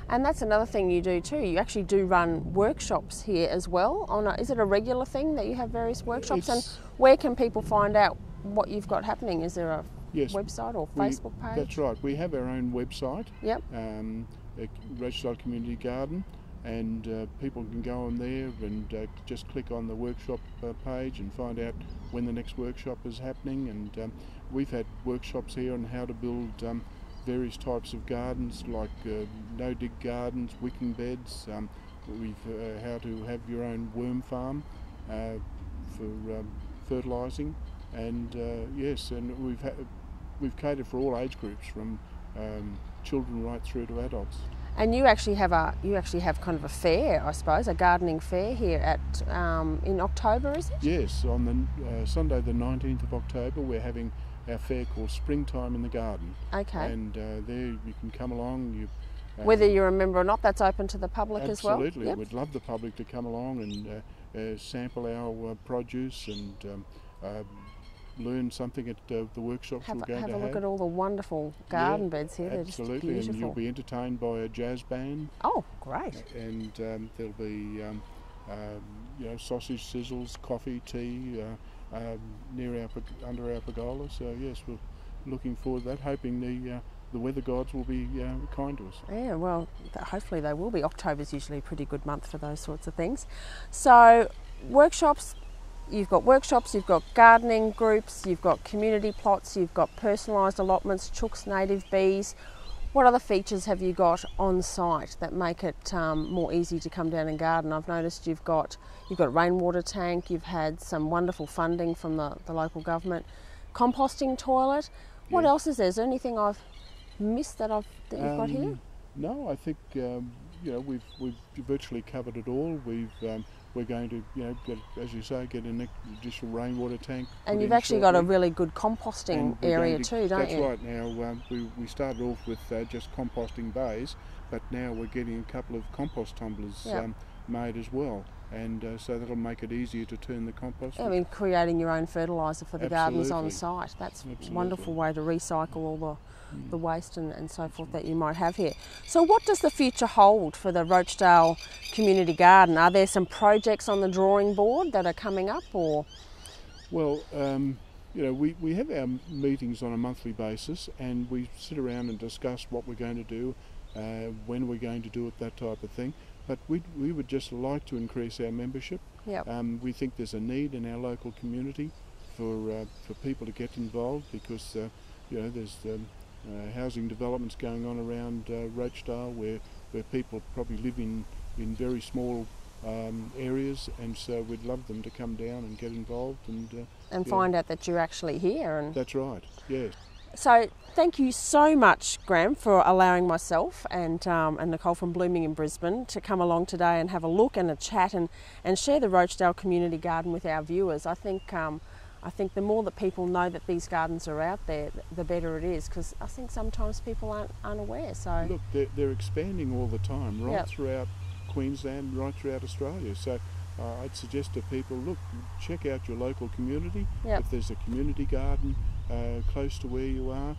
And that's another thing you do too. You actually do run workshops here as well. Is it a regular thing that you have various workshops? And where can people find out what you've got happening? Is there a website or Facebook page? That's right. We have our own website, yep. Rochdale Community Garden, and people can go on there and just click on the workshop page and find out when the next workshop is happening. And we've had workshops here on how to build various types of gardens, like no-dig gardens, wicking beds. How to have your own worm farm for fertilising, and yes, and we've catered for all age groups, from children right through to adults. And you actually have kind of a fair, I suppose, a gardening fair here at in October, is it? Yes, on the Sunday the 19th of October we're having our fair called Springtime in the Garden. Okay. And there you can come along. Whether you're a member or not, that's open to the public as well? Absolutely. Yep. We'd love the public to come along and sample our produce and learn something at the workshops we're going to have. Have a look at all the wonderful garden beds here. Absolutely. They're just beautiful. And you'll be entertained by a jazz band. Oh, great. And there'll be sausage sizzles, coffee, tea under our pergola. So yes, we're looking forward to that, hoping the weather gods will be kind to us. Yeah, well, hopefully they will be. October's usually a pretty good month for those sorts of things. So workshops, you've got gardening groups, you've got community plots, you've got personalised allotments, chooks, native bees. What other features have you got on site that make it more easy to come down and garden? I've noticed you've got a rainwater tank, you've had some wonderful funding from the local government, composting toilet. What else is there? Is there anything I've missed that you've got here? No, I think we've virtually covered it all. We're going to, get, as you say, get an additional rainwater tank. And you've actually got a really good composting area too, don't you? That's right. Now we started off with just composting bays, but now we're getting a couple of compost tumblers made as well, and so that'll make it easier to turn the compost. I mean, creating your own fertiliser for the gardens on site. That's a wonderful way to recycle all the waste and so forth that you might have here. So what does the future hold for the Rochdale Community Garden? Are there some projects on the drawing board that are coming up, or? Well, we have our meetings on a monthly basis, and we sit around and discuss what we're going to do, when we're going to do it, that type of thing. But we would just like to increase our membership. Yep. We think there's a need in our local community for people to get involved, because there's housing developments going on around Rochdale where people probably live in very small areas, and so we'd love them to come down and get involved and find out that you're actually here. And that's right. Yes. So thank you so much, Graham, for allowing myself and Nicole from Blooming in Brisbane to come along today and have a look and a chat and share the Rochdale Community Garden with our viewers. I think the more that people know that these gardens are out there, the better it is, because I think sometimes people aren't aware. So look, they're expanding all the time, right throughout Queensland, right throughout Australia. So I'd suggest to people, look, check out your local community. If there's a community garden close to where you are,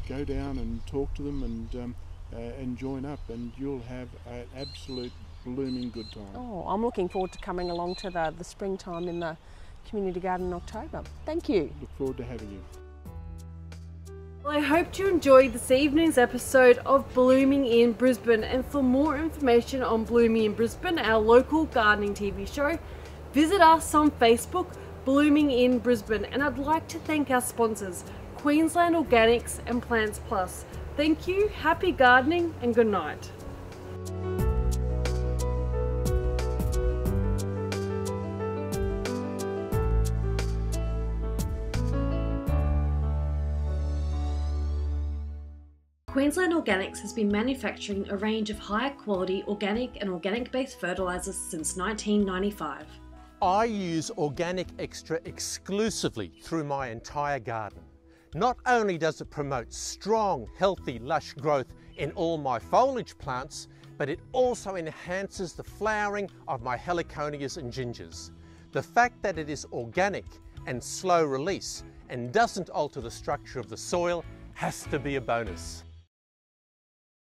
go down and talk to them and join up, and you'll have an absolute blooming good time. Oh, I'm looking forward to coming along to the springtime in the community garden in October. Thank you. Look forward to having you. Well, I hope you enjoyed this evening's episode of Blooming in Brisbane, and for more information on Blooming in Brisbane, our local gardening TV show, visit us on Facebook, Blooming in Brisbane. And I'd like to thank our sponsors, Queensland Organics and Plants Plus. Thank you, happy gardening, and good night. Queensland Organics has been manufacturing a range of high quality organic and organic based fertilisers since 1995. I use Organic Extra exclusively through my entire garden. Not only does it promote strong, healthy, lush growth in all my foliage plants, but it also enhances the flowering of my heliconias and gingers. The fact that it is organic and slow release and doesn't alter the structure of the soil has to be a bonus.